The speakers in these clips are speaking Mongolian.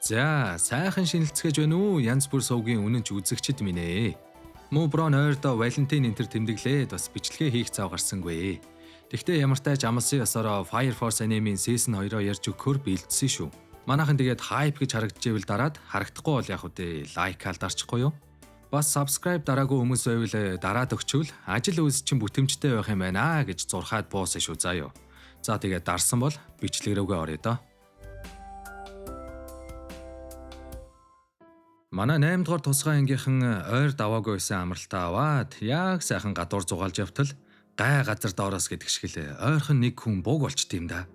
За, сайхан шинэлцгээж байна уу? Янз бүр сувгийн үнэнч үзэгчд минь ээ. Муу брон ойрдоо Валентин энтер тэмдэглээд бас бичлэгээ хийх цав гарсангүй. Тэгтээ ямар тач амлсан ёсороо Fire Force Anime-ийн Season 2-оо ярьж өгөхөр бэлдсэн шүү. Манайхан тэгээд hype гэж харагдчихвэл дараад харагдахгүй бол яг үгүй лайкаал дарчихгүй юу? Бас subscribe дараагүй хүмүүс байвал дараад өгчвөл ажил үйлс чинь бүтэмжтэй байх юм байна гэж зурхаад буусан шүү заа юу. За тэгээд дарсан бол бичлэг рүүгээ орё доо. Манай 8 дугаар тусгай ангийнхан ойр даваагүй байсан амралтаа аваад яг сайхан гадуур зугаалж явтал гай газар доороос гэдэг шиг л ойрхон нэг хүн буг болчт юм да.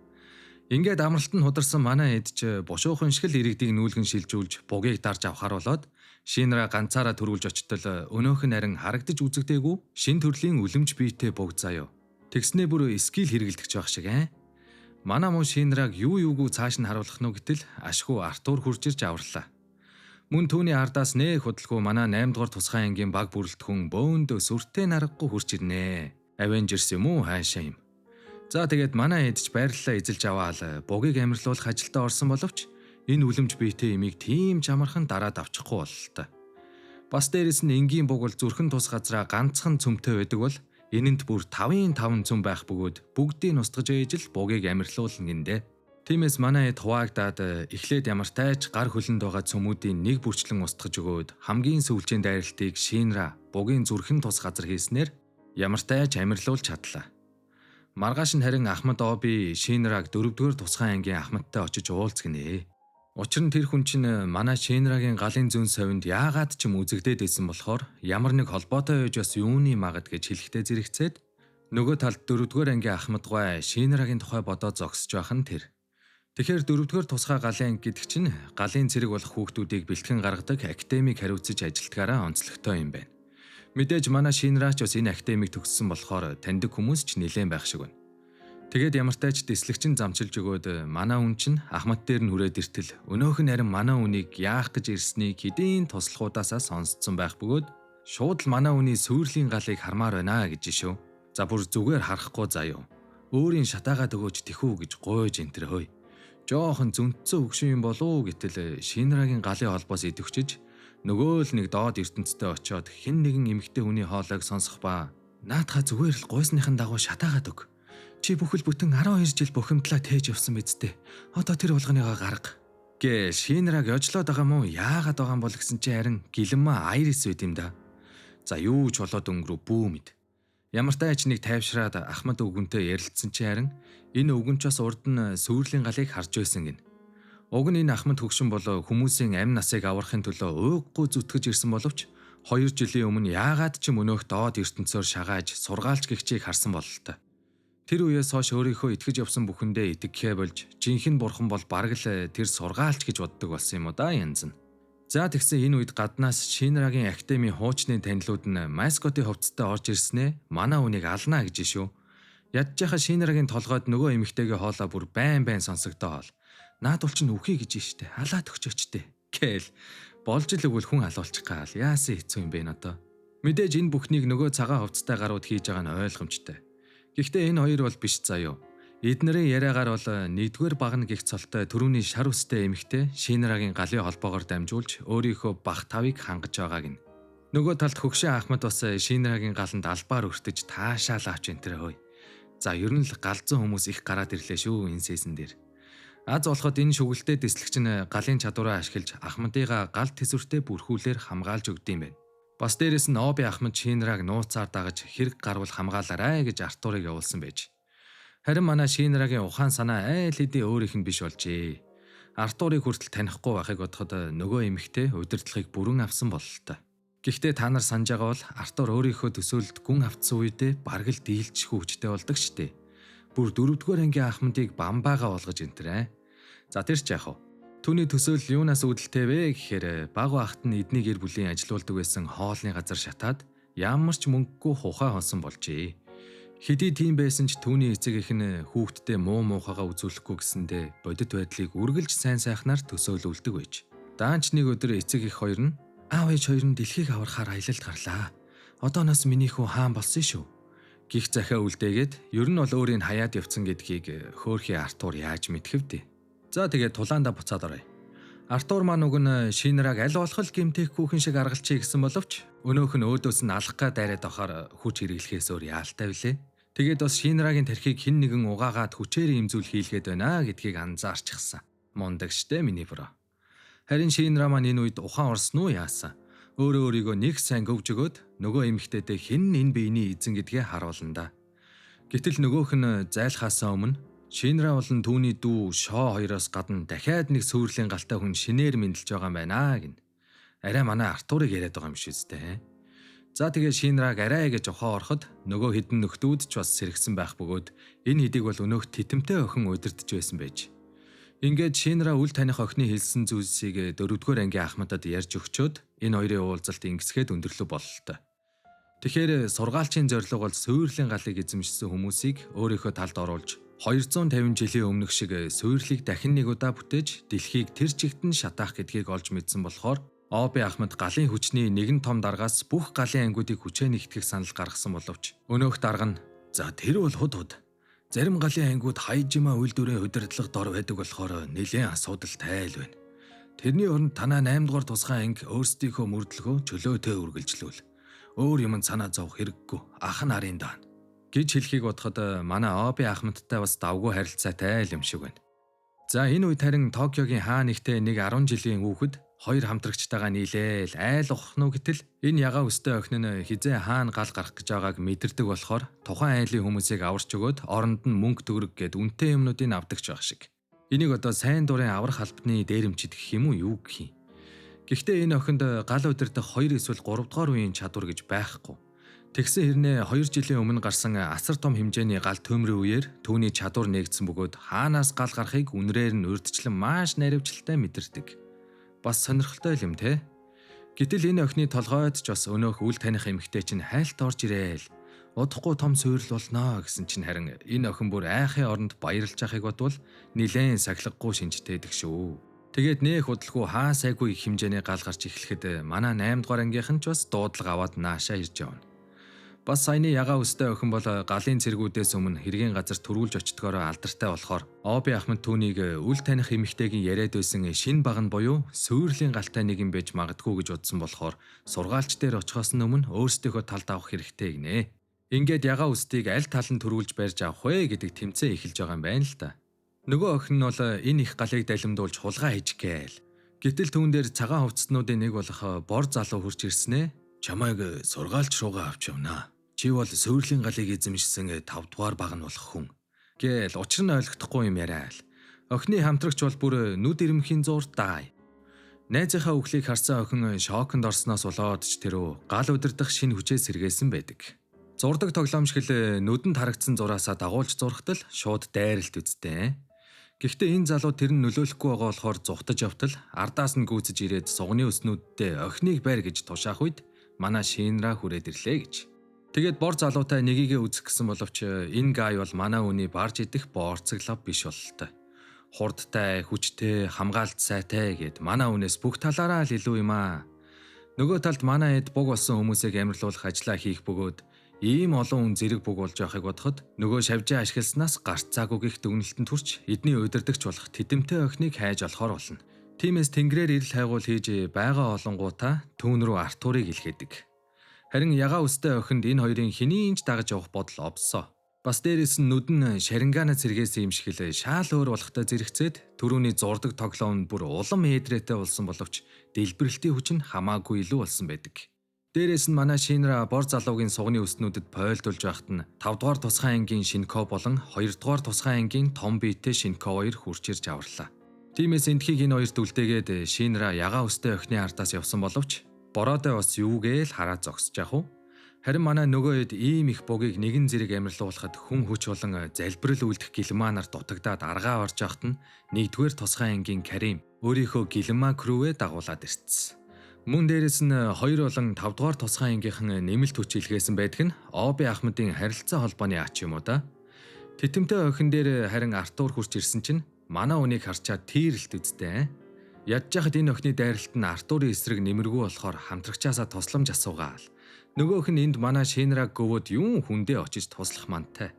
Ингээд амралт нь хударсан манай эд ч бушуухан шиг л иргэдийг нүүлгэн шилжүүлж бугийг дарж авахар болоод шинраа ганцаараа төрүүлж очтол өнөөх нь харин харагдаж үзэгдээгүй шин төрлийн үлэмж биетэй буг заяо. Тэгснээ бүр скил хэрэгэлдэж байх шиг Манай муу шинрааг юу юугүй цааш нь харуулах нь гэтэл ашгүй Артур хурж ирж аварлаа. Мөн түүний ардаас нэх худалгүй манай 8 дугаар тусгай ангийн баг бүрэлдэхүүн бөөнд сүртэй наргагүй хурж ирнэ. Avengers юм уу хаашаа юм. За тэгээд манай эдч байрлалаа эзэлж аваал бугийг амьрлуулах ажилдаа орсон боловч энэ үлэмж биетэй имийг тийм ч амархан дараад авчихгүй боллоо та. Бас дээрэс нь энгийн буг бол зүрхэн тус газраа ганцхан цөмтэй байдаг бол энэнд бүр 5-5 цөм байх бөгөөд бүгдийг устгаж ээжл бугийг амьрлуулна гиндэ. Тиймээс манай эд хуваагдаад эхлээд ямар тайч гар хөлөнд байгаа цөмүүдийн нэг бүрчлэн устгаж өгөөд хамгийн сүүлчийн дайралтыг Шинра бугийн зүрхэн тус газар хийснээр ямар тайч амьрлуулж чадлаа. Маргааш нь харин Ахмад Оби Шинраг 4-р тусгай ангийн Ахмадтай очиж уулзгэнэ. Учир нь тэр хүн чинь манай Шинрагийн галын зүүн совинд яагаад ч юм үзэгдээд исэн болохоор ямар нэг холбоотой байж бас юуны магад гэж хэлэхдээ зэрэгцээд нөгөө талд 4-р ангийн Ахмад гой Шинрагийн тухай бодоод зогсож байх нь тэр. Тэгэхээр 4-р тусгай галын анги гэдэг чинь галын цэрэг болох хүүхдүүдийг бэлтгэн гаргадаг академик хариуцж ажилтгаараа онцлогтой юм байна. Мэдээж манай Шинрач бас энэ академик төгссөн болохоор таньдаг хүмүүс ч нэлээд байх шиг байна. Тэгээд ямар тач дэслэгчин замчилж өгөөд манай хүн чинь Ахмад дээр нь хүрээд иртэл өнөөх нь харин манай хүнийг яах гэж ирснийг хэдийн туслахуудаасаа сонсцсон байх бөгөөд шууд л манай хүний сүйрлийн галыг хармаар байна гэж шүү. За бүр зүгээр харахгүй заяо. Өөрийн шатаагаад өгөөч тэхүү гэж гойж энтэр хөөе. Жоохон зүнтсэн хөгшин юм болов гэтэл Шинрагийн галын холбоос идэвчж нөгөө л нэг доод ертөнцтэй очиод хэн нэгэн эмэгтэй хүний хоолойг сонсох ба наадхаа зүгээр л гойсныхын дагуу шатаагаад өг. Чи бүхэл бүтэн 12 жил бухимдлаа тээж явсан мэдтэй. Одоо тэр болгоныгоо гарга. Гэ Шинраг ёжлоод байгаа мó яагаад байгаа юм бол гэсэн чи харин гэлэнмаа Айрис байд юм да. За юу ч болоод өнгөрөө бүү мэд. Ямар тач нэг тайвшраад Ахмад өвгөнтэй ярилцсан чи харин энэ өвгөнчөөс урд нь сүйрлийн галыг харж байсан гин. Уг нь энэ Ахмад хөгшин болоо хүмүүсийн амь насыг аврахын төлөө уйггүй зүтгэж ирсэн боловч 2 жилийн өмнө яагаад ч өнөөх доод ертөнцөөр шагааж сургаалч гихчийг харсан бололтой. Тэр үеэс хойш өөрийнхөө итгэж явсан бүхэндээ итгэхээ болж жинхэнэ бурхан бол бараг л тэр сургаалч гэж боддог болсон юм уу да янз нь. За тэгсэн энэ үед гаднаас Шинрагийн академийн хуучны танилуд нь маскотын хувцастай орж ирснээ манай үнийг алнаа гэж шүү. Ядчиха Шинрагийн толгойд нөгөө эмэгтэйгээ хоолоо бүр байн сонсогдоол. Наад бол чинь үхий гэж штэ. Халаад өгчөөчтэй. Гээл. Болж л өгвөл хүн алуулчих гал. Яасан хэцүү юм бэ одоо. Мэдээж энэ бүхнийг нөгөө цагаан хувцастай гарууд хийж байгаа нь ойлгомжтой. Гэхдээ энэ хоёр бол биш заяо. Эднэрийн яриагаар бол 1-р багна гих цолтой төрөүний шар үстэй эмэгтэй Шинрагийн галын холбоогоор дамжуулж өөрийнхөө бах тавыг хангаж байгааг нь. Нөгөө талд хөгшин Ахмад бас Шинрагийн галанд албаар өртөж таашаал авч энтэр хөөе. За ер нь л галзуу хүмүүс их гараад ирлээ шүү энэ сесэн дээр. Аз болоход энэ шүгэлтэй дэслэгч нь галын чадвараа ашиглаж Ахмадыгаа гал тэсвэртэй бүрхүүлээр хамгаалж өгдөм байна. Бас дээрэс нь Оби Ахмад Шинрааг нууцаар дагаж хэрэг гарвал хамгаалаарай гэж Артурыг явуулсан байж. Харин манай Шинрагийн ухаан санаа айл хэдийн өөрийнх нь биш болжээ. Артурыг хүртэл танихгүй байхыг бодоход нөгөө эмэгтэй удирдлагыг бүрэн авсан бололтой. Гэхдээ та нар санаж байгаа бол Артур өөрийнхөө төсөөлөлд гүн автсан үедээ бараг л дийлчих хүчтэй болдог штеп. Бүр 4-р ангийн Ахмадыг бамбаага болгож энтрээ. За тэр ч яах вэ? Түүний төсөөлөл юунаас үүдэлтэй вэ гэхээр баг багт нь эдний гэр бүлийн ажилуулдаг байсан хоолны газар шатаад ямар ч мөнгөгүй хухаа хонсон болжээ. Хэдий тийм байсан ч түүний эцэг их нь хүүхдтэй муухайгаа үзүүлэхгүй гэсэндээ бодит байдлыг үргэлж сайн сайхнаар төсөөлүүлдэг байж. Даанч нэг өдөр эцэг их хоёр нь аав ээж хоёр нь дэлхийг аврахаар аялалд гарлаа. Одооноос миний хүү хаан болсон шүү. Гих захиа үлдээгээд ер нь бол өөрийг хаяад явцсан гэдгийг хөөхий Артур яаж мэдхэвдэ. За тэгээд тулаанда буцаад оръё. Артур маань уг нь Шинраг аль болох гимтэхгүйхэн шиг аргалчихъя гэсэн боловч өнөөх нь өөдөөс нь алах га дайраад ахаар хүч хэрэглэхээс өөр яалтай билээ. Тэгээд бас Шинрагийн тархийг хэн нэгэн угаагаад хүчээр имзүүл хийлгээд байна гэдгийг анзаарчихсан. Мундаг штэ миний бро. Харин Шинра маань энэ үед ухаан орсон уу яасан? Өөрөө өөрийгөө нэг сайн гөвж өгөөд нөгөө эмэгтэйдээ хэн энэ биений эзэн гэдгээ харуулна да. Гэтэл нөгөөх нь зайлхаасаа өмнө Шинра болон түүний дүү Шоо хоёроос гадна дахиад нэг сүүрлийн галтай хүн шинээр мэдлж байгаа юм байна гин. Арай манай Артурыг яриад байгаа юм шиг үстэй. За тэгээ Шинраг арай гэж ухаа ороход нөгөө хідэн нөхдүүд ч бас сэргсэн байх бөгөөд энэ хэдийг бол өнөөх титэмтэй охин удирдах байсан байж. Ингээд Шинра үл таних охины хэлсэн зүйлсийг 4-р ангийн ахмадад ярьж өгчөөд энэ хоёрын уулзалт ингэсгээд өндөрлөв бололтой. Тэгэхээр сургаалчийн зорилго бол суйрлын галыг эзэмшсэн хүмүүсийг өөрийнхөө талд оруулж 250 жилийн өмнөх шиг суйрлыг дахин нэг удаа бүтээж дэлхийг тэр чигт нь шатаах гэдгийг олж мэдсэн болохоор Оби Ахмад галын хүчний нэгэн том даргаас бүх галын ангиудыг хүчээ нэгтгэх санал гаргасан боловч өнөөх дарга нь за тэр бол худ зарим галын ангиуд хайжимаа үйлдвэрийн удирдлагад дор байдаг болохоор нэлээд асуудал тайл байна. Тэрний оронд танаа 8 дугаар тусгай анги өөрсдийнхөө мөрдлөгөө чөлөөтэй үргэлжлүүл. Өөр юм санаа зовх хэрэггүй ах нарын даана гэж хэлхийг бодоход манай Оби Ахмадтай бас давгүй харилцаатай юм шиг байна. За энэ үед харин Токиогийн хаа нэгтээ нэг 10 жилийн хүүхэд хоёр хамтрагчтайгаа нийлээл айл ухах нь гэтэл энэ ягаа өстэй охин нь хизээ хаана гал гарах гэж байгааг мэдэрдэг болохоор тухайн айлын хүмүүсийг аварч өгөөд оронд нь мөнгө төгрөг гэд үнэтэй юмнуудыг авдагч байх шиг. Энийг одоо сайн дурын аврах албаны дээрэмчид гэх юм уу юу гэх юм. Гэхдээ энэ охинд гал удирдах 2 эсвэл 3 дугаар үеийн чадвар гэж байхгүй. Тэгсэн хэрнээ 2 жилийн өмнө гарсан асар том хэмжээний гал төмрийн үеэр түүний чадвар нээгдсэн бөгөөд хаанаас гал гарахыг үнрээр нь урьдчилан маш наривчлалтай мэдэрдэг. Бас сонирхолтой юм те. Гэтэл энэ охины толгойд ч бас өнөөх үл таних эмэгтэй чинь хайлт орж ирээл. Удахгүй том суйрал болно гэсэн чинь харин энэ охин бүр айхын оронд баярлж байхыг бодвол нилээн сахилгагүй шинжтэйдэг шүү. Тэгээд нээх удалгүй хаа сайгүй их хэмжээний гал гарч эхлэхэд манай 8 дугаар ангийнхан ч бас дуудлага аваад наашаа ирж явна. Бас саяны ягаа өстэй охин бол галын цэргүүдээс өмнө хэргийн газар төрүүлж очтгоороо алдартай болохоор Оби Ахмад түүнийг үл таних эмэгтэйгийн яриад байсан шин баг нь буюу суйрлийн галтай нэг юм байж магадгүй гэж бодсон болохоор сургаалч дээр очихоос өмнө өөрсдийнхөө талд авах хэрэгтэй гинэ. Ингээд ягаа өстийг аль тал нь төрүүлж барьж авах вэ гэдэг тэмцээн эхэлж байгаа юм байна л да. Нөгөө охин нь бол энэ их галыг далимдуулж хулгай хийж гээл. Гэтэл түүн дээр цагаан хувцснуудын нэг болох бор залуу хурж ирснэ. Чамайг сургаалч руугаа авч явнаа. Чи бол суйрлийн галыг эзэмшсэн 5 дугаар баг нь болох хүн. Гээл учир нь ойлгохдохгүй юм яриа л. Охины хамтрагч бол бүр нүд ирэмхийн зуурт даа. Найзынхаа үхлийг харсан охин шоконд орсноос болоод ч тэрөө гал удирдах шинэ хүчээ сэргээсэн байдаг. Зурдаг тоглоомч хэл нүдэнд харагдсан зураасаа дагуулж зурхтал шууд дайралт үсттэй. Гэхдээ энэ залуу тэр нь нөлөөлөхгүй байгаа болохоор зүхтаж явтал ардаас нь гүйцэж ирээд сугны өснүүдтэй охиныг байр гэж тушаах үед манай Шинра хүрээд ирлээ гэж. Тэгээд бор залуутай нэгийгээ үзэх гэсэн боловч энэ гай бол манай үний барж идэх борцоглов биш бололтой. Хурдтай, хүчтэй, хамгаалт сайтай гэд манай үнээс бүх талаараа л илүү юм аа. Нөгөө талд манай эд буг болсон хүмүүсийг амьрлуулах ажлаа хийх бөгөөд ийм олон хүн зэрэг буг болж байхыг бодоход нөгөө шавжаа ашигласнаас гарцаагүй гих дүгнэлтэн төрч эдний удирдахч болох титэмтэй охиныг хайж олохоор болно. Тиймээс тэнгэрээр ирэл хайгуул хийж байгаа олонгуудаа түүн рүү Артурыг илгээдэг. Харин ягаа өстэй охинд энэ хоёрын хэнийг дагаж явах бодол овсоо. Бас дээрээс нь нүд нь шарингана цэргээс юм шиг л шаал өөр болохтой зэрэгцээд түрүүний зурдаг тоглоом бүр улам ээдрээтэй болсон боловч дэлбэрэлтийн хүч нь хамаагүй илүү болсон байдаг. Дээрээс нь манай Шинра бор залуугийн сугны өснүүдэд пойлдулж байхад нь 5 дугаар тусгай ангийн Шинко болон 2 дугаар тусгай ангийн том биетэй Шинко хоёр хурж ирж аварлаа. Тиймээс эндхийг энэ хоёрт үлдээгээд Шинра ягаа өстэй охины ардаас явсан боловч бороотой бас юугээл хараа зогсож яах вэ? Харин манай нөгөө хэд ийм их бугийг нэгэн зэрэг амьрлуулахад хүн хүч болон залбирал үйлдэх гэлманаар дутагдаад аргаа орж явахт нь 1-р тусгай ангийн Карим өөрийнхөө гэлмаа крүүвээ дагуулад ирцсэн. Мөн дээрэс нь 2 болон 5 дугаар тусгай ангийнхан нэмэлт хүч илгээсэн байдаг нь Оби Ахмадын харилцаа холбооны ач юм уу да? Титэмтэй охин дээр харин Артур хурч ирсэн чинь манай үнийг харчаад тийрэлт үсттэй. Ядж яхад энэ охины дайралт нь Артурын эсрэг нэмэргүй болохоор хамтрагчаасаа тусламж асуугаал. Нөгөөх нь энд манай Шинраг гөвөөд юун хүндээ очиж туслах мантай.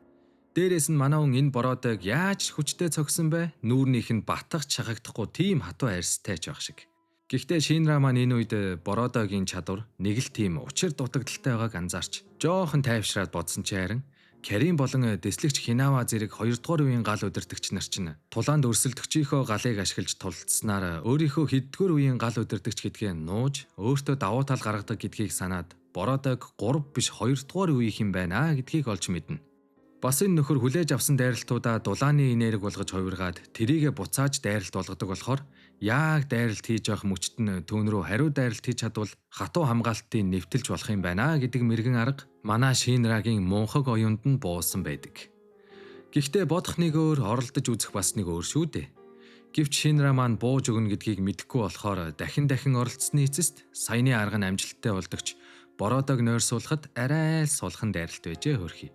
Дээрээс нь манай хүн энэ бороодог яаж хүчтэй цогсон бэ? Нүүрнийх нь батгах чагагдахгүй тийм хатуу арьстай ч байх шиг. Гэхдээ Шинра маань энэ үед бородогийн чадвар нэг л тийм учир дутагдaltaй байгааг анзаарч жоохон тайвшраад бодсон чи харин Карим болон дэслэгч Хинава зэрэг 2 дугаар үеийн гал удирдагч нар чинь тулаанд өрсөлдөгчийнхөө галыг ашиглаж тулцснаар өөрийнхөө хэддүгээр үеийн гал удирдагч гэдгээ нууж өөртөө давуу тал гаргадаг гэдгийг санаад бороодог 3 биш 2 дугаар үеийнх юм байна гэдгийг олж мэднэ. Бас энэ нөхөр хүлээж авсан дайралтуудаа дулааны энерги болгож хувиргаад тэрийгэ буцааж дайралт болгодог болохоор яг дайралт хийж явах мөчт нь түүн рүү хариу дайралт хийж чадвал хатуу хамгаалтыг нэвтэлж болох юм байна гэдэг мэрэгэн арга манай Шинрагийн мунхаг оюунд нь буусан байдаг. Гэхдээ бодох нэг өөр, оролдож үзэх бас нэг өөр шүү дээ. Гэвч Шинра маань бууж өгнө гэдгийг мэдэхгүй болохоор дахин оролцсны эцэст саяны арга нь амжилттай болдогч бороодог нойрсуулахад арай л сулхан дайралт байжээ хөрхий.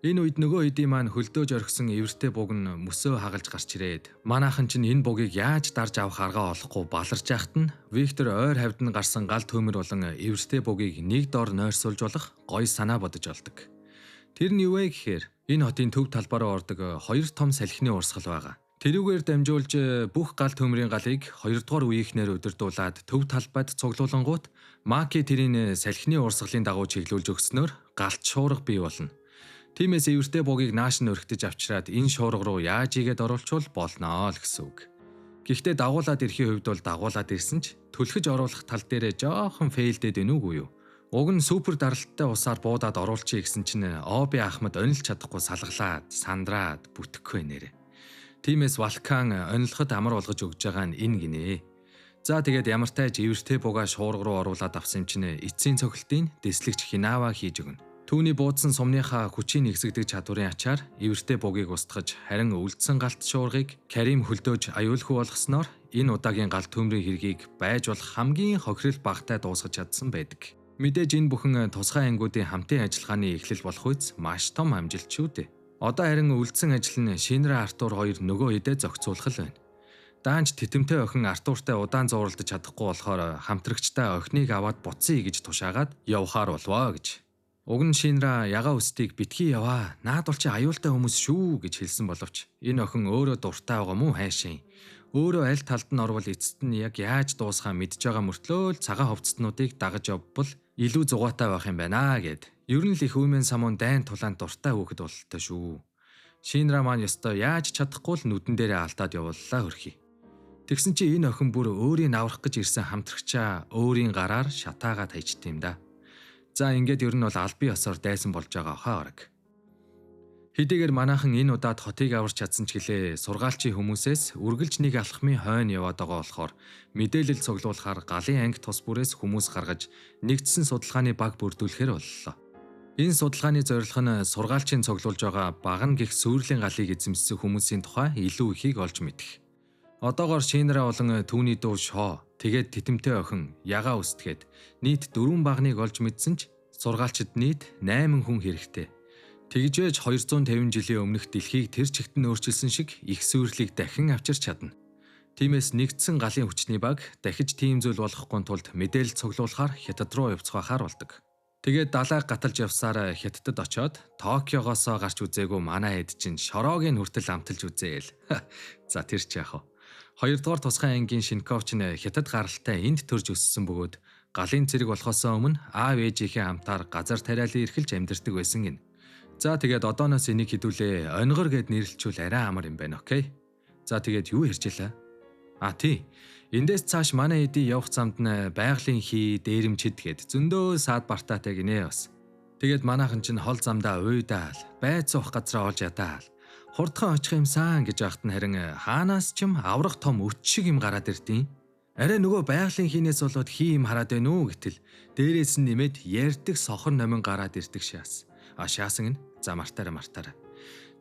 Энэ үед нөгөө хэдийн маань хөлдөөж орхисон эвэртэй буг нь мөсөө хагалж гарч ирээд манайхан чинь энэ бугийг яаж дарж авах аргаа олохгүй баларч яхад нь Виктор ойр хавьд нь гарсан гал төмөр болон эвэртэй бугийг нэг дор нойрсуулж болох гой санаа бодож олдог. Тэр нь юу вэ гэхээр энэ хотын төв талбараа ордог 2 том салхины урсгал байгаа. Тэрүүгээр дамжуулж бүх гал төмрийн галыг 2 дугаар үеийнхнэр удирдуулад төв талбайд цуглуулангууд Маки тэрийн салхины урсгалын дагуу чиглүүлж өгснөөр галт шуурга бий болно. Тиймээс эвэртэй бугийг нааш нь өргөтөж авчираад энэ шуурга руу яаж игээд оруулчвал болноо л гэсэн үг. Гэхдээ дагуулад ирэхийн хувьд бол дагуулад ирсэн ч түлхэж оруулах тал дээрээ жоохон фейлдэд байна үгүй юу? Уг нь супер даралттай усаар буудаад оруулчихъя гэсэн чинь Оби Ахмад онилж чадахгүй салгалаад, сандраад бүтэхгүй нэрэ. Тиймээс Валкан онилоход амар болгож өгж байгаа нь энэ гинэ. За тэгээд ямар тааж эвэртэй бугаа шуурга руу оруулаад авсан юм чинь эцсийн цохилтын дэслэгч Хинава хийж өгнө. Түүний буудсан сумныхаа хүчийг нэгсгдэг чадварын ачаар эвэртэй бугийг устгаж харин үлдсэн галт шуургыг Карим хөлдөөж аюулгүй болгосноор энэ удаагийн галт төмрийн хэргийг байж болох хамгийн хохирол багтай дуусгаж чадсан байдаг. Мэдээж энэ бүхэн тусгай ангиудын хамтын ажиллагааны эхлэл болох үс маш том амжилт шүү дээ. Одоо харин үлдсэн ажил нь Шинра Артур хоёр нөгөө хэдэ зохицуулах л байна. Даанч титэмтэй охин Артуртай удаан зууралдаж чадахгүй болохоор хамтрагчтай охиныг аваад буцъя гэж тушаагаад явхаар болвоо гэж. Уг нь Шинра ягаа өстийг битгий яваа. Наад бол чи аюултай хүмүүс шүү гэж хэлсэн боловч энэ охин өөрөө дуртай байгаа мүү хайшин. Өөрөө аль талд нь орвол эцэст нь яг яаж дуусхаа мэдж байгаа мөртлөө л цагаан хувцснуудыг дагаж явбал илүү зугаатай байх юм байна гэд. Ер нь л их үмэн самуун дайн тулаан дуртай хөөхд бололтой шүү. Шинра маань ёстой яаж чадахгүй л нүдэн дээрээ алдаад явууллаа хөрхий. Тэгсэн чи энэ охин бүр өөрийн аврах гэж ирсэн хамтрагчаа өөрийн гараар шатаагаад хайчт юм да. За ингээд ер нь бол албан ёсоор дайсан болж байгаа хаа орог. Хэдийгээр манайхан энэ удаад хотыг аварч чадсан ч гэлээ сургаалчийн хүмүүсээс үргэлж нэг алхмын хойно яваад байгаа болохоор мэдээлэл цуглуулахаар галын анги тус бүрээс хүмүүс гаргаж нэгдсэн судалгааны баг бүрдүүлэхээр боллоо. Энэ судалгааны зорилго нь сургаалчийн цуглуулж байгаа баган гих сүүрлийн галыг эзэмссэн хүмүүсийн тухай илүү ихийг олж мэдэх. Одоогоор Шинра болон түүний дүү Шоо тэгээд титэмтэй охин ягаа үстгээд нийт 4 багныг олж мэдсэн ч сургаалчид нийт 8 хүн хэрэгтэй. Тэгжээж 250 жилийн өмнөх дэлхийг тэр чигт нь өөрчилсөн шиг их сүрлийг дахин авчирч чадна. Тиймээс нэгдсэн галын хүчний баг дахиж тийм зүйл болохгүй тулд мэдээлэл цуглуулахаар Хятад руу явцгаахаар болдог. Тэгээд далайг гаталж явсаар Хятадд очоод Токиогоос гарч үзээгүй манай хэд чинь шороогийн хүртэл амталж үзээл. За тэр ч яах вэ? 2 дугаар тусгай ангийн Шинковч нь Хятад гаралтай энд төрж өссөн бөгөөд галын цэрэг болохоос өмнө аав ээжийнхээ хамтаар газар тариалан эрхэлж амьдардаг байсан гин. За тэгээд одооноос энийг хідүүлээ онгор гэд нэрлэлчүүл арай амар юм байна, окей? За тэгээд юу ярьжээ? Тий. Эндээс цааш манай эдийн явах замд нь байгалийн хий, дээрэмчэд гэд зөндөө саад бартаатай гинэ бас. Тэгээд манайхан чинь хол замдаа уйдаал, байц уух газраа олж ятаал. Хурдхан очих юмсан гэж яхад нь харин хаанаас ч юм аврах том өт шиг юм гараад ирдیں۔ Арай нөгөө байгалийн хийнээс болоод хий юм хараад байна уу гэтэл дээрээс нь нэмээд ярддаг сохор номин гараад ирдэг шаас. Шаасан нь за мартаараа.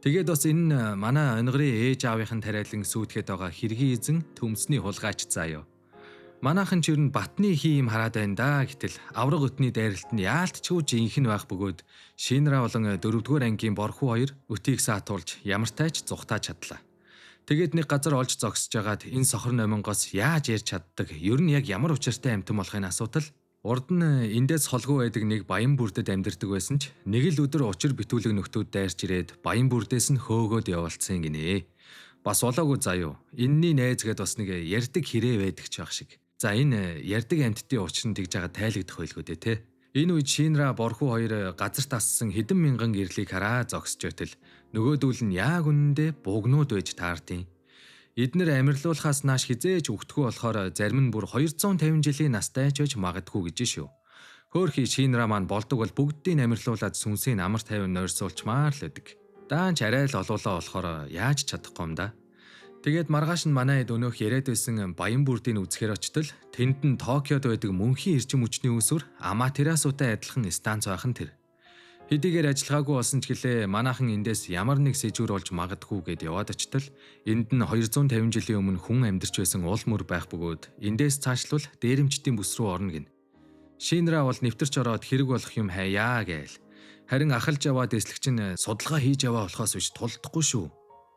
Тэгээд бас энэ манай онгорын ээж аавынхын тариалан сүйтгэхэд байгаа хэргийн эзэн төмсний хулгайч заяа. Манайхан ч ер нь батны хий юм хараад байна да гэтэл авраг өтний дайралт нь яалтчгүй жинхэнэ байх бөгөөд Шинра болон 4-р ангийн борхуу хоёр өтийг саатуулж ямар тайч зүхтааж чадлаа. Тэгээд нэг газар олж зогсож байгаад энэ сохор номингоос яаж ярьж чаддаг, ер нь яг ямар учиртай амтан болохын асуудал Урд нь эндээс холгүй байдаг нэг баян бүрдэд амьдардаг байсан ч нэг л өдөр учир битүүлэг нөхдүүд дайрч ирээд баян бүрдээс нь хөөгөөд явуулсан гинэ. Бас болоогүй заяо. Энэний найз гэд бас нэг ярьдаг хэрэг байдаг ч байх шиг. За энэ ярьдаг амьтдын учир нь тэгж байгаа тайлагдах байлгүй дээ те. Энэ үед Шинра борхуу хоёр газар тассан хэдэн мянган гэрлийг хараа зогсож байтал нөгөөдүүл нь яг үнэндээ бугнууд байж таардیں۔ Эднэр амьрлуулахаас нааш хизээж өгтгөө болохоор зарим нь бүр 250 жилийн настай ч байж магадгүй гэж шүү. Хөөхий Шинра маань болдог бол бүгдийг амьрлуулад сүнсийг амар тайван нойрсуулчмаар л байдаг. Даанч арай л олоолаа болохоор яаж чадахгүй юм да. Тэгээд маргааш нь манай хэд өнөөх яриад байсан баян бүрдийг үзэхээр очтол тэнд нь Токиод байдаг мөнхийн эрчим хүчний үүсвэр Аматерасутай адилхан станц байх нь тэр. Хэдийгээр ажиллагаагүй болсон ч гэлээ манайхан эндээс ямар нэг сэжүүр болж магадгүй гэд яваад очтол энд нь 250 жилийн өмнө хүн амьдарч байсан уул мөр байх бөгөөд эндээс цаашлвал дээрэмчдийн бүс рүү орно гин. Шинра бол нэвтэрч ороод хэрэг болох юм хайяа гээл. Харин ахалж яваад эслэгч нь судалгаа хийж яваа болохоос биш тулдахгүй шүү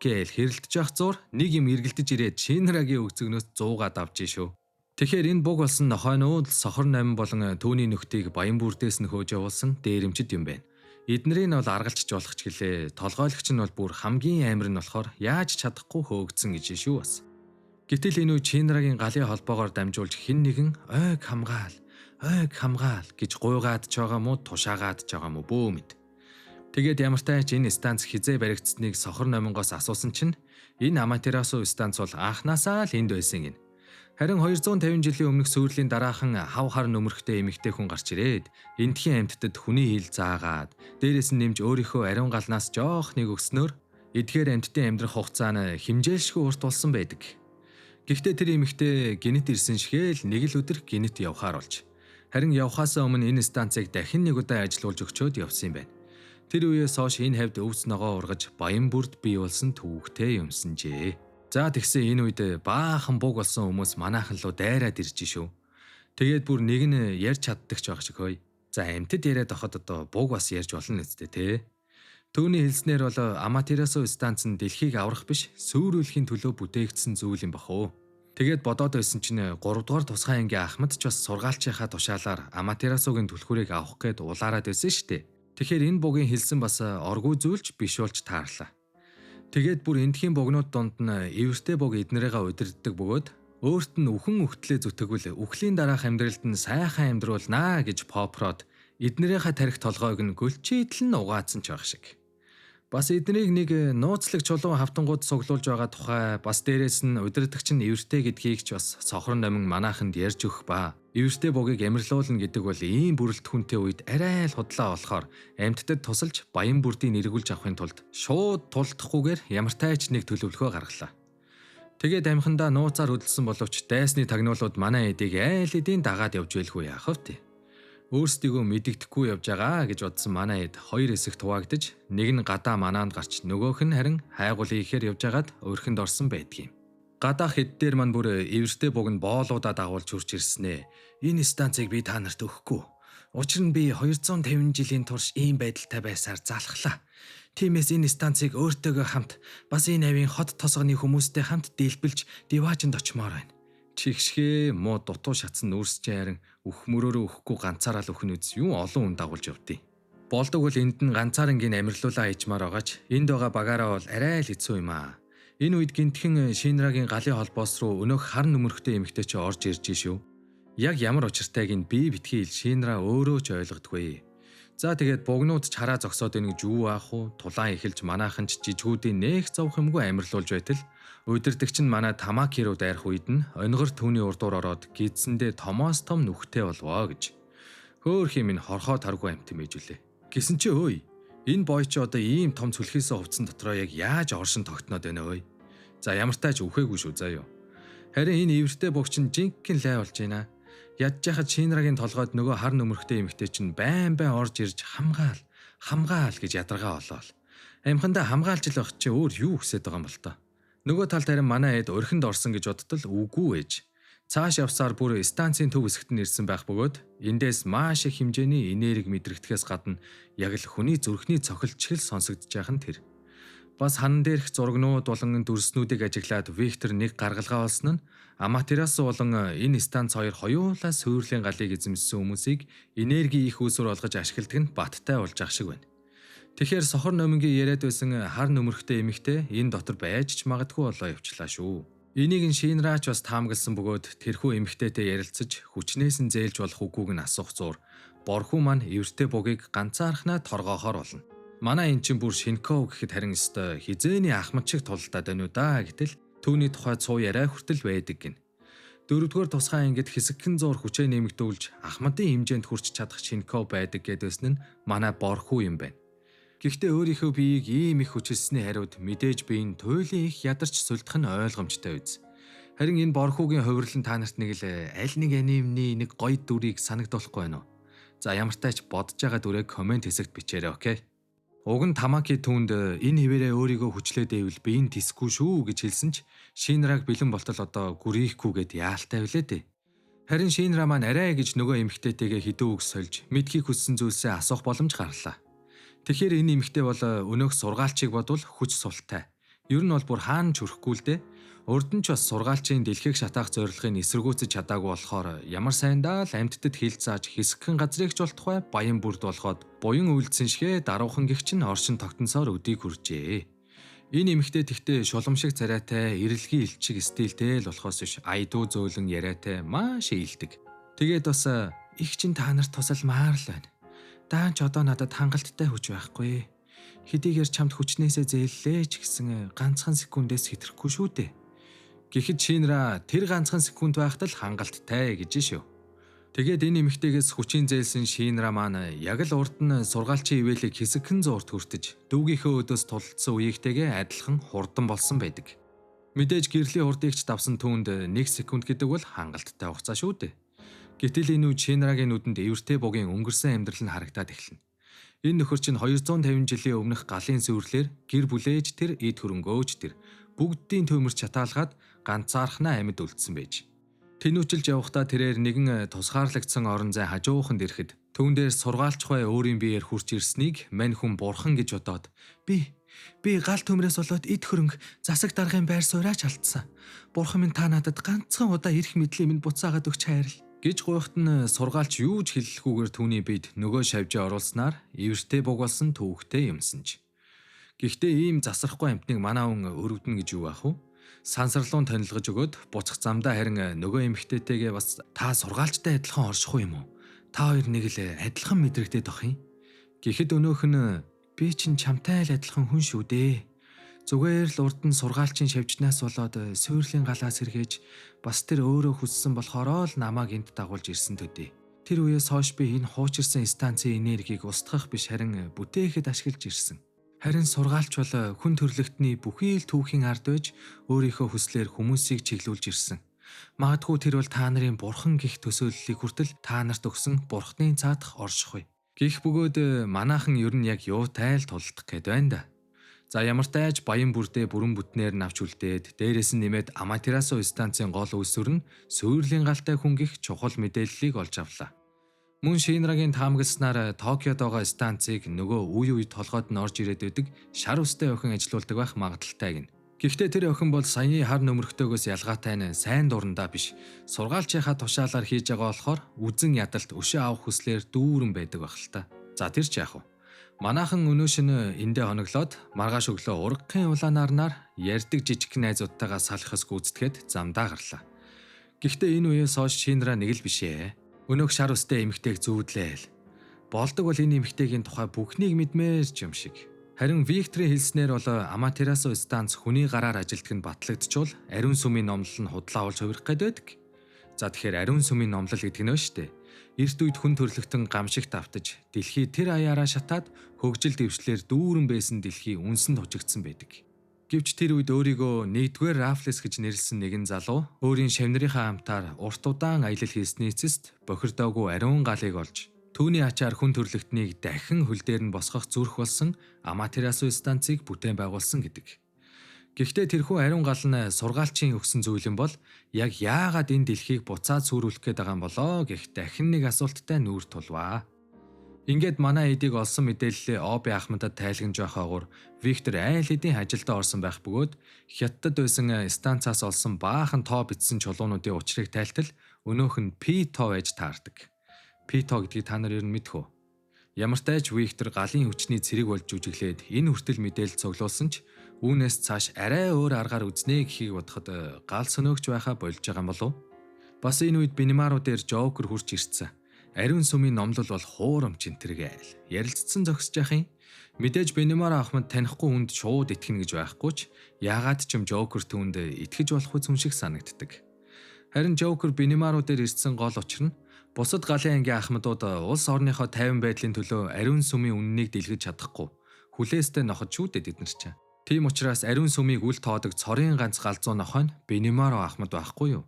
гээл хэрэлдэж явах зур нэг юм эргэлдэж ирээд Шинрагийн өгцөгнөөс 100-аад авч шүү. Тэгэхээр энэ буг болсон нохойнууд сохор 8 болон түүний нөхдийг баян бүрдээс нь хөөж явуулсан дээрэмчд юм байна. Эднэрийг нь бол аргалчж болох ч гэлээ толгойлогч нь бол бүр хамгийн амар нь болохоор яаж чадахгүй хөөгдсөн гэж шүү бас. Гэтэл энэ үе Шинрагийн галын холбоогоор дамжуулж хэн нэгэн ойг хамгаал гэж гуйгаад ч байгаа мó тушаагаад ч байгаа мó бөө мэд. Тэгээд ямартай ч энэ станц хизээ баригдсныг сохор номингоос асуусан чинь энэ Аматерасу станц бол анханасаа л энд байсан гин. Харин 250 жилийн өмнөх сүүрлийн дараахан хав хар нөмөрхтэй эмэгтэй хүн гарч ирээд эндхийн амьтдад хүний хил заагаад дээрээс нь нэмж өөрийнхөө ариун галнаас жоох нэг өгснөөр эдгээр амьтдын амьдрах хугацаа нь химжээлшгүй урт болсон байдаг. Гэхдээ тэр эмэгтэй гинэт ирсэн шигээл нэг л өдөр гинэт явхаар болж харин явхаас өмнө энэ станцыг дахин нэг удаа ажилуулж өгчөөд явсан юм байна. Тэр үеэс хойш энэ хавьд өвс ногоо ургаж баян бүрд бий болсон төвөгтэй юмсанжээ. За тэгсэн энэ үед баахан буг болсон хүмүүс манайхан руу дайраад ирж шүү. Тэгээд бүр нэг нь ярьж чаддаг ч байх шиг хөөе. За амьтад яриад авахад одоо буг бас ярьж болно үстэй те. Төвний хэлснээр бол Аматерасу станц нь дэлхийг аврах биш сөөрүүлэхийн төлөө бүтээгдсэн зүйл юм бахуу. Тэгээд бодоод байсан чинь 3 дугаар тусгай ангийн Ахмад ч бас сургаалчийнхаа тушаалаар Аматерасугийн түлхүүрийг авах гээд улаарад байсан штэ. Тэгэхээр энэ бугийн хэлсэн бас оргүй зүйлч биш болж таарлаа. Тэгээд бүр эндхийн богнууд донд нь эвэртэй бог эднэрийгээ удирддаг бөгөөд өөрт нь үхэн үхтлээ зүтгэвэл үхлийн дараах амьдралд нь сайхан амьдруулнаа гэж попрод эднэрийнхээ тарих толгойг нь гөлчийдэл нь угаацсан ч байх шиг. Бас эднийг нэг нууцлаг чулуун хавтангууд суглуулж байгаа тухай бас дээрэс нь удирдагч нь эвэртэй гэдгийг ч бас сохор номин манайханд ярьж өгөх ба эвэртэй богийг амьрлуулна гэдэг бол ийм бүрэлдэхүүнтэй үед арай л худлаа болохоор амьтдад тусалж баян бүрдийг эргүүлж авахын тулд шууд тулдахгүйгээр ямартай ч нэг төлөвлөгөө гаргалаа. Тэгээд амхандаа нууцаар хөдөлсөн боловч дайсны тагнуулууд манай эдийг айл эдийн дагаад явж байлгүй яах вэ? Өөрсдийгөө мэдэгдэхгүй явж байгаа гэж бодсон манай эд хоёр хэсэгт хуваагдаж нэг нь гадаа манаанд гарч нөгөөх нь харин хайгуулын ихээр явж агаад өрхөнд орсон байдгийн. Гадаах хэд дээр маань бүр эвэртэй буг нь боолуудаа дагуулж хурж ирснэ. Энэ станцыг би та нарт өгөхгүй. Учир нь би 250 жилийн турш ийм байдалтай байсаар залхлаа. Тиймээс энэ станцыг өөртөөгөө хамт бас энэ авийн хот тосгоны хүмүүстэй хамт дэлбэлж диваажинд очимоор байна. Чигшгэ муу дутуу шатсан нүүрсчээ харин өөх мөрөөрөө өхгүй ганцаараа л өхөн үз юу олон хүн дагуулж явдیں۔ Болдог бол энд нь ганцаарангийн амьрлуулаа хийчмаар байгаач энд байгаа багаараа бол арай л хэцүү юм аа. Энэ үед гинтхэн Шинрагийн галын холбоос руу өнөөх хар нөмөрхтэй эмэгтэй ч орж ирж шүү. Яг ямар учиртайг нь би битгий ил Шинра өөрөө ч ойлгодгүй. За тэгээд бугнууд ч хараа зогсоод нэг жүү аах уу тулаан эхэлж манайхан ч жижигүүдийн нээх зовх юмгүй амьрлуулж байтал удирдагч нь манай Тамаки руу дайрах үед нь онигор түүний урдуур ороод гидсэндээ томоос том нүхтэй болвоо гэж. Хөөх юм ин хорхоо таргүй амт юм ээжүлээ. Гэсэн чи өөй энэ бой чи одоо ийм том цүлхээсээ хувцсан дотроо яг яаж оршин тогтноод байна өөй. За ямартай ч үхээгүй шүү заа юу. Харин энэ эвэртэй богч нь жинхэнэ лай болж байна. Ядж яхад Шинрагийн толгойд нөгөө хар нөмөрхтэй эмэгтэй чинь байн орж ирж хамгаал гэж ядаргаа олоол. Амхандаа хамгаалж л байх чи өөр юу хүсэж байгаа юм бол та. Нөгөө талд харин манай эд өрхөнд орсон гэж бодтол үгүй ээж. Цааш явсаар бүр станцын төв хэсэгт нь ирсэн байх бөгөөд эндээс маш их хэмжээний энерги мэдрэгдэхээс гадна яг л хүний зүрхний цохилт шиг л сонсогдож байгаа нь тэр. Бас хан дээрх зурагнууд болон дүрснүүдийг ажиглаад Виктор нэг гаргалгаа олсон нь Аматерасу болон энэ станц хоёр хоёулаа суйрлын галыг эзэмссэн хүмүүсийг энерги их үүсвэр болгож ашигладаг нь баттай болж ах шиг байна. Тэгэхээр сохор номингийн яриад байсан хар нөмөрхтэй эмэгтэй энэ дотор байж ч магадгүй болоо явчлаа шүү. Энийг нь Шинраач бас таамагласан бөгөөд тэрхүү эмэгтэйтэй ярилцаж хүчнээс нь зээлж болох үгүйг нь асуух зуур борхуу маань эвэртэй бугийг ганцаархнаа торгоохоор болно. Манай эн чин бүр Шинков гэхэд харин өстой хизээний ахмад шиг тулдаад байна уу да гэтэл түүний тухай цуу яриа хүртэл байдаг гин. Дөрөвдүгээр тусгай ангид хэсэгхэн зуур хүчээ нэмэгдүүлж ахмадын хэмжээнд хүрч чадах Шинков байдаг гэдээсэн нь манай борхуу юм байна. Гэхдээ өөрийнхөө биеийг ийм их хүчилсний хариуд мэдээж биеийн туйлын их ядарч сулдах нь ойлгомжтой үз. Харин энэ борхуугийн хувирлан та нарт нэг л аль нэг анимны нэг гоё дүрийг санагдуулахгүй байна уу? За ямар ч тач бодож байгаа дүрээ комент хэсэгт бичээрэй, окей? Уг нь Тамаки түүнд энэ хэвээрээ өөрийгөө хүчлээд ивэл би энэ тисгүй шүү гэж хэлсэн ч Шинраг бэлэн болтол одоо гүрийхгүйгээд яалтай билээ дээ. Харин Шинра маань арай гэж нөгөө эмэгтэйтэйгээ хідүү үг сольж мэдхийг хүссэн зүйлсээ асуух боломж гарлаа. Тэгэхээр энэ эмэгтэй бол өнөөх сургаалчийг бодвол хүч султай. Ер нь бол бүр хаана ч хүрэхгүй л дээ. Урд нь ч бас сургаалчийн дэлхийг шатаах зорилгыг эсэргүүцэж чадаагүй болохоор ямар сайндаа л амьтдад хил зааж хэсэгхэн газрыг ч болтугай баян бүрд болоход буян үйлдсэн шигэ даруухан гихч нь оршин тогтносоор өдийг хүржээ. Энэ эмэгтэй тэгтээ шулам шиг царайтай, ирэлгийн элчиг стилтэй л болохоос биш айдуу зөөлөн яриатай маш ийдэг. Тэгээд бас их чин та нарт тусалмаар л байна. Даанч одоо надад хангалттай хүч байхгүй. Хэдийгээр чамд хүчнээсээ зээллээ ч гэсэн ганцхан секундээс хэтрэхгүй шүү дээ. Гэхэд Шинра тэр ганцхан секунд байхад л хангалттай гэж шүү. Тэгээд энэ эмэгтэйгээс хүчин зээлсэн Шинра маань яг л урд нь сургаалчийн ивэлийг хэсэгхэн зуурт хүртэж дүүгийнхөө өдөөс тулдсан үеигтэйгээ адилхан хурдан болсон байдаг. Мэдээж гэрлийн хурдыг ч давсан түүнд 1 секунд гэдэг бол хангалттай хугацаа шүү дээ. Гэтэл энэ үед Шинрагийн нүдэнд эвэртэй бугийн өнгөрсөн амьдрал нь харагдаад эхэлнэ. Энэ нөхөр чинь 250 жилийн өмнөх галын сүрлээр гэр бүлээж тэр эд хөрөнгөөж тэр бүгдийн төмөрч чатаалгаад ганцаархнаа амьд үлдсэн байж. Тэнүүчилж явахдаа тэрээр нэгэн тусгаарлагдсан орон зай хажууханд ирэхэд түүн дээр сургаалчгүй өөрийн биеэр хурч ирснийг мань хүн бурхан гэж бодоод би гал төмрөөс болоод эд хөрөнгө засаг даргын байр сууриач алдсан. Бурхан минь та надад ганцхан удаа ирэх мэдлийг минь буцаагаад өгч хайрл гэж гуйхт нь сургаалч юу ч хэллэхгүйгээр түүний биед нөгөө шавжаа оруулснаар эвэртэй буг болсон төвөгтэй юмсанж. Гэхдээ ийм засрахгүй амтныг манаа хүн өрөвдөн гэж юу ах вэ? Сансарлуун танилгаж өгөөд буцах замдаа харин нөгөө эмэгтэйтэйгээ бас та сургаалжтай адилхан орших юм уу? Та хоёр нэг л адилхан мэдрэгдээд ах юм. Гэхэд өнөөх нь би чинь чамтай л адилхан хүн шүү дээ. Зүгээр л урд нь сургаалчийн шавжнаас болоод суйрлын галаас сэргээж бас тэр өөрөө хүссэн болохоороо л намайг энд дагуулж ирсэн төдий. Тэр үеэс хойш би энэ хуучирсан станцын энергийг устгах биш харин бүтээхэд ашиглаж ирсэн. Харин сургаалч бол хүн төрлөختний бүхий л түүхийн ард байж өөрийнхөө хүслээр хүмүүсийг чиглүүлж ирсэн. Магадгүй тэр бол та нарын бурхан гих төсөөллийг хүртэл та нарт өгсөн бурхны цаадах оршихуй. Гих бөгөөд манаахан ер нь яг юутай л тулдах гээд байна да. За ямар тааж баян бүрдээ бүрэн бүтнээр навч үлдээд дээрээс нь нэмээд Аматерасу станцын гол үйлсвэр нь суйрлын галтай хүн гих чухал мэдээллийг олж авлаа. Мөн Шинрагийн таамагласнаар Токиод байгаа станцыг нөгөө үе үе толгойд нь орж ирээд байдаг шар үстэй охин ажилуулдаг байх магадaltaй гин. Гэхдээ тэр охин бол саяны хар нөмөрхтөөгөөс ялгаатай нь сайн дурандаа биш. Сургаалчийнхаа тушаалаар хийж байгаа болохоор үзэн ядалт өшөө авах хүслээр дүүрэн байдаг байх л та. За тэр ч яах вэ? Манаахан өнөөшин эндээ хоноглоод маргааш өглөө ургахын улаанаар ярьдаг жижиг найзуудтайгаа салхас гүйцэтгээд замдаа гарлаа. Гэхдээ энэ үеэс хойш Шинра нэг л бишээ. Өнөөх шар үстэй эмэгтэйг зүүдлээл. Болдог бол энэ эмэгтэйгийн тухай бүхнийг мэдмээр ч юм шиг. Харин Викторийн хэлснээр бол Аматерасу станц хүний гараар ажилтг нь батлагдчихвол ариун сүмийн номлол нь худлаа болж хувирах гээд байдаг. За тэгэхээр ариун сүмийн номлол гэдэг нь шүү дээ. Эрт үед хүн төрлөختөн гамшигт автаж дэлхий тэр аяараа шатаад хөгжил дэвшлэр дүүрэн байсан дэлхий үнсэнд хожигдсан байдаг. Гэвч тэр үед өөрийгөө 1-р Рафлес гэж нэрлсэн нэгэн залуу өөрийн шавнырынхаа амтаар урт удаан аялал хийсний эцэст бохирдоогүй ариун галыг олж түүний ачаар хүн төрлөختнийг дахин хөл дээр нь босгох зүрх болсон Аматерасу станцыг бүтээн байгуулсан гэдэг. Гэхдээ тэрхүү ариун гал нь сургаалчийн өгсөн зүйл юм бол яг яагаад энэ дэлхийг буцаад сүрүүлэх гээд байгаа юм болоо гэх дахин нэг асуулттай нүүр тулваа. Ингээд манай эдийг олсон мэдээллээ Оби ахмадад тайлгнаж байхаагаар Виктор айл хэдийн ажилдаа орсон байх бөгөөд Хятадд байсан станцаас олсон баахан тоо бичсэн чулуунуудын учрыг тайлтал өнөөх нь P тоо байж таардаг. P тоо гэдгийг та нар ер нь мэдэх үү? Ямар ч тач Виктор галын хүчний цэрэг болж жүжиглээд энэ хүртэл мэдээлэл цуглуулсан ч үүнээс цааш арай өөр аргаар үзнэ гэхийг бодоход гал сөнөөгч байхаа болж байгаа юм болов. Бас энэ үед Бенемаро дээр Жокер хурж ирсэн. Ариун сүмийн номлол бол хуурамч энтергээл. Ярилцсан зогсож яхин мэдээж Бенемаро ахмад танихгүй хүнд шууд итгэнэ гэж байхгүй ч яагаад ч юм Жокер түүнд итгэж болох үс юм шиг санагддаг. Харин Жокер Бенемаро дээр ирсэн гол учир нь бусад галын ангийн ахмадууд улс орныхоо тайван байдлын төлөө ариун сүмийн үннийг дэлгэж чадахгүй хүлээстэй ноход шүүдэд эднэр чинь. Тийм учраас ариун сүмийг үл тоодог цорын ганц галзуу нохой нь Бенемаро ахмад байхгүй юу?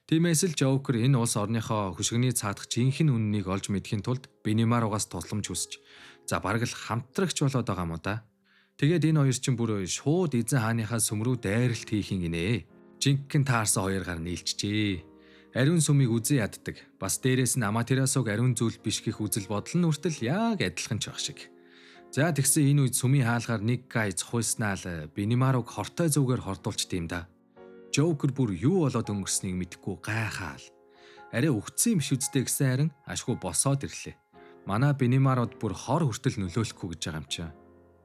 Тиймээс л Жокер энэ улс орныхоо хөшгөний цаадах жинхэнэ үннийг олж мэдхийн тулд Бенемарогоос тусламж хүсэж за бараг л хамтрагч болоод байгаа юм да. Тэгээд энэ хоёр чинь бүр шууд эзэн хааныхаа сүм рүү дайралт хийх юм гинэ. Жинхэнэ таарсан хоёр гар нийлчихжээ. Ариун сүмийг үзэн яддаг. Бас дээрээс нь Аматерасуг ариун зүйл биш гэх үзэл бодол нь хүртэл яг адилхан ч баг шиг. За тэгсэн энэ үед сүмийн хаалгаар нэг гай цохилснаа л Бенемарог хортой зүгээр хордуулчт юм да. Жокер бүр юу болоод өнгөрснийг мэдэхгүй гайхаал. Арай өгцсөн юм биш үстэй гэсэн харин ашгүй босоод ирлээ. Манай Бенемарод бүр хор хүртэл нөлөөлөхгүй гэж байгаа юм чаа.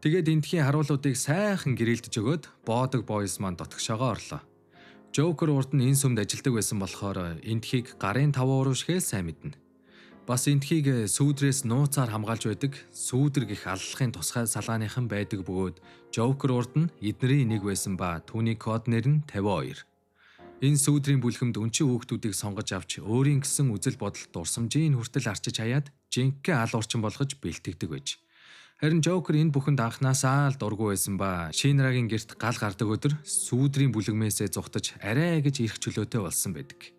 Тэгээд эндхийн харуулуудыг сайхан гэрэлдэж өгөөд боодог бойс маань дотгошоогоо орлоо. Жокер урд нь энэ сүмд ажилдаг байсан болохоор эндхийг гарын таван уурвшгээл сайн мэднэ. Бас эндхийг сүүдрээс нууцаар хамгаалж байдаг сүүдэр гих аллахын тусгай салгааныхан байдаг бөгөөд Жокер урд нь эднэрийн нэг байсан ба түүний код нэр нь 52. Энэ сүүдрийн бүлхэмд өнчин хүүхдүүдийг сонгож авч өөрийн гэсэн үзэл бодолд дурсамжийн хүртэл арчиж хаяад жинхэнэ ал урчин болгож бэлтгэдэг байж. Харин Жокер энэ бүхэнд анхнаасаа л дургүй байсан ба Шинрагийн герт гал гардаг өдөр сүүдрийн бүлгмээсээ зугтаж арай гэж ирэх чөлөөтэй болсон байдаг.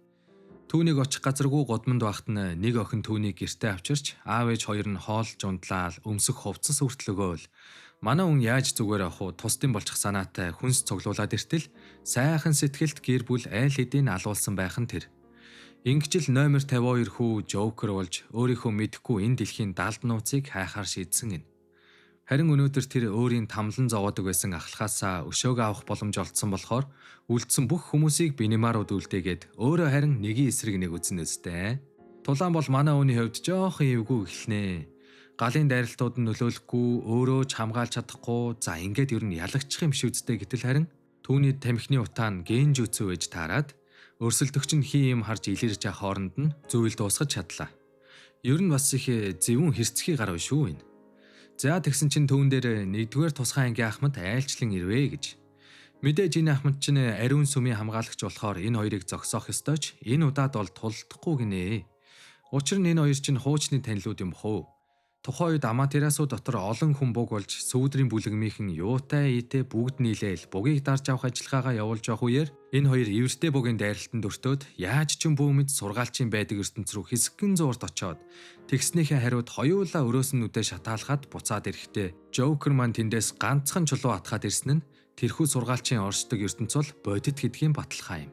Түүнийг очих газаргүй гудамд багт нь нэг охин түүнийг гэртээ авчирч аав ээж хоёр нь хоолж унтлаал өмсөх хувцас хүртлөгөөл манай хүн яаж зүгээр авах уу тусдын болчих санаатай хүнс цуглуулад иртэл сайхан сэтгэлт гэр бүл айл хэдийн алуулсан байх нь тэр. Ингэжл номер 52 хүү Жокер болж өөрийнхөө мэдхгүй энэ дэлхийн далд нууцыг хайхаар шийдсэн гин. Харин өнөөдөр тэр өөрийн тамлан зовоодог байсан ахлахаасаа өшөөгөө авах боломж олдсон болохоор үлдсэн бүх хүмүүсийг Бенемарод үлдээгээд өөрөө харин нэгийн эсрэг нэг үзнэ өстэй. Тулаан бол манай хүний хувьд жоохон эвгүй эхэлнэ. Галын дайралтууд нь нөлөөлөхгүй, өөрөө ч хамгаалж чадахгүй, за ингээд ер нь ялагчих юм шиг үстэй гэтэл харин түүний тамхины утаа нь ген жүцүү ээж таарад өрсөлдөгч нь хин юм харж илэрж байгаа хооронд нь зүйл дуусгаж чадлаа. Ер нь бас их зөвүүн хэрцгий гар биш үү энэ. За тэгсэн чинь түүн дээр нэгдүгээр тусгай ангийн ахмад айлчлан ирвэ гэж. Мэдээж энэ ахмад чинь ариун сүмийн хамгаалагч болохоор энэ хоёрыг зогсоох ёстой ч энэ удаад бол тулдахгүй гинэ. Учир нь энэ хоёр чинь хуучны танилуд юм бохоо. Тухайн үед Аматерасу дотор олон хүн буг болж сүүдрийн бүлгмийнхэн юутай ийтэй бүгд нийлээл бугийг дарж авах ажиллагаагаа явуулж явах үеэр энэ хоёр эвэртэй бугийн дайралтанд өртөөд яаж ч юм бүүмэд сургаалчийн байдаг ертөнц рүү хэсэгэн зуурт очоод тэгснийхээ хариуд хоёулаа өрөөс нь үдэ шатаалгаад буцаад ирэхдээ Жокер маань тэндээс ганцхан чулуу атгаад ирсэн нь тэрхүү сургаалчийн оршдог ертөнц бол бодит гэдгийн баталгаа юм.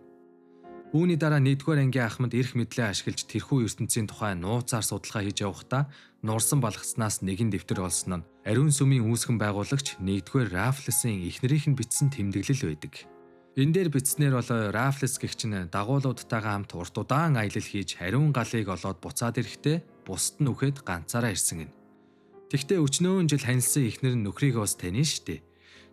Үүний дараа нэгдүгээр ангийн ахмад эрх мэдлээ ашиглаж тэрхүү ертөнцийн тухай нууцаар судалгаа хийж явахдаа нурсан балгацнаас нэгэн дэвтэр олсон нь ариун сүмийн үүсгэн байгуулагч нэгдүгээр Рафлесын эхнэрийнх нь бичсэн тэмдэглэл байдаг. Энэ дээр бичснээр бол Рафлес гэгч нь дагуулуудтайгаа хамт урт удаан аялал хийж ариун галыг олоод буцаад ирэхдээ бусд нь үхээд ганцаараа ирсэн гин. Тэгтээ өчнөөн жил ханилсан эхнэр нь нөхрийгөө бас таниа штэ.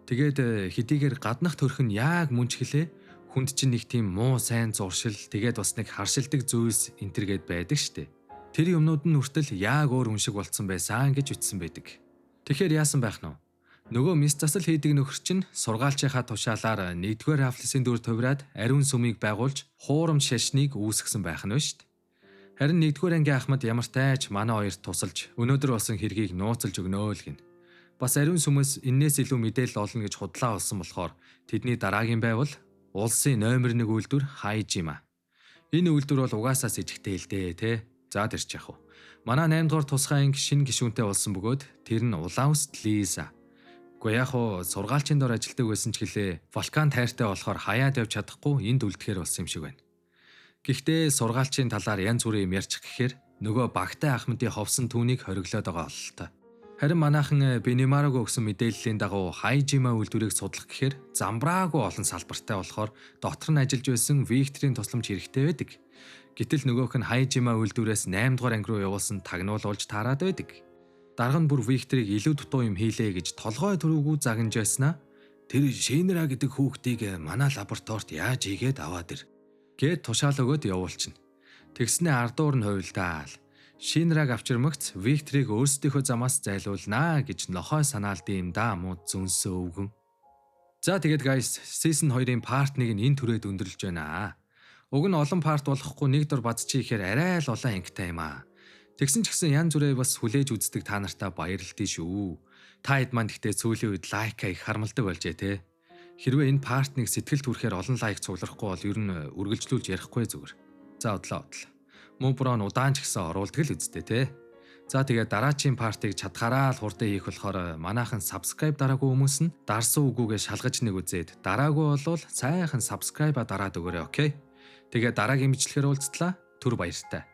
Тэгээд хэдийгээр гаднах төрх нь яг мөнч хэлээ хүнд чинь нэг тийм муу сайн зуршил тэгээд бас нэг харшилдаг зүйлс энтергээд байдаг штэ. Тэр юмнууд нь хүртэл яг өөр хүн шиг болцсон байсан гэж үтсэн байдаг. Тэгэхээр яасан байх нь вэ? Нөгөө мис засал хийдэг нөхөр чинь сургаалчийнхаа тушаалаар нэгдүгээр Рафлесын дүр тувраад ариун сүмийг байгуулж хуурамч шашныг үүсгэсэн байх нь штэ. Харин нэгдүгээр ангийн ахмад ямар тайч манай хоёрт тусалж өнөөдөр болсон хэргийг нууцлж өгнөө л гин. Бас ариун сүмээс энээс илүү мэдээлэл олно гэж худлаа олсон болохоор тэдний дараагийн байвал улсын номер 1 үйлдвэр хайж юм а. Энэ үйлдвэр бол угаасаа с ижигтэй л дээ те. За тэр ч яах вэ? Манай 8 дугаар тусгай анги шинэ гишүүнтэй болсон бөгөөд тэр нь Улауст Лиза. Гэхдээ яг хуу сургаалчийн дор ажилладаг байсан ч гэлээ Вулкан тайртай болохоор хаяад явж чадахгүй энд үлдэхээр болсон юм шиг байна. Гэхдээ сургаалчийн талаар янз бүрийн юм ярьчих гэхээр Нөгөө багтай Ахмадын ховсон түүнийг хориглоод байгаа бололтой. Харин манайхан Бенемараго өгсөн мэдээллийн дагуу Хайжима үйлдвэрийг судлах гэхээр замбраагүй олон салбартай болохоор дотор нь ажиллаж байсан Викторийн тусламж хэрэгтэй байдаг. Гэтэл нөгөөх нь Хайжима үйлдвэрээс 8 дугаар анги руу явуулсан тагнуулуулж таарад байдаг. Дарга нь бүр Викторийг илүү дутуу юм хийлээ гэж толгой төрөөгүй загнаж байснаа тэр Шинера гэдэг хүүхдийг манай лабораторид яаж ийгээд аваад ир гэд тушаал өгөөд явуулчихна. Тэгснээ ардуур нь хуйлдаал. Шинераг авчирмагц Викторийг өөрсдийнхөө замаас зайлуулнаа гэж нохой санаалдын юм да муу зүнсөө өвгөн. За тэгээд guys, season 2-ын part 1-ийг энэ түрээд өндөрлж байна. Уг нь олон part болохгүй нэг дор бадчих ихээр арай л олон ангитай юм аа. Тэгсэн ч гэсэн янз бүрээ бас хүлээж үздэг та нартаа баярлалтай шүү. Та хэд маань гэхдээ сүүлийн үед лайк их харамлдаг болжээ те. Хэрвээ энэ part 1 сэтгэл түрхээр олон лайк цугларахгүй бол ер нь үргэлжлүүлж ярихгүй зүгээр. За одлоо. Мөн удаан ч гэсэн оруулдаг л үсттэй те. За тэгээд дараачийн партийг чадхаараа л хурдан хийх болохоор манайхан subscribe дараагүй хүмүүс нь дарсан үгүйгээ шалгаж нэг үзээд дараагүй болвол сайхан subscribe дараад өгөөрэй, окей? Тэгээд дараагийн бичлэгээр уулзтлаа. Түр баяртай.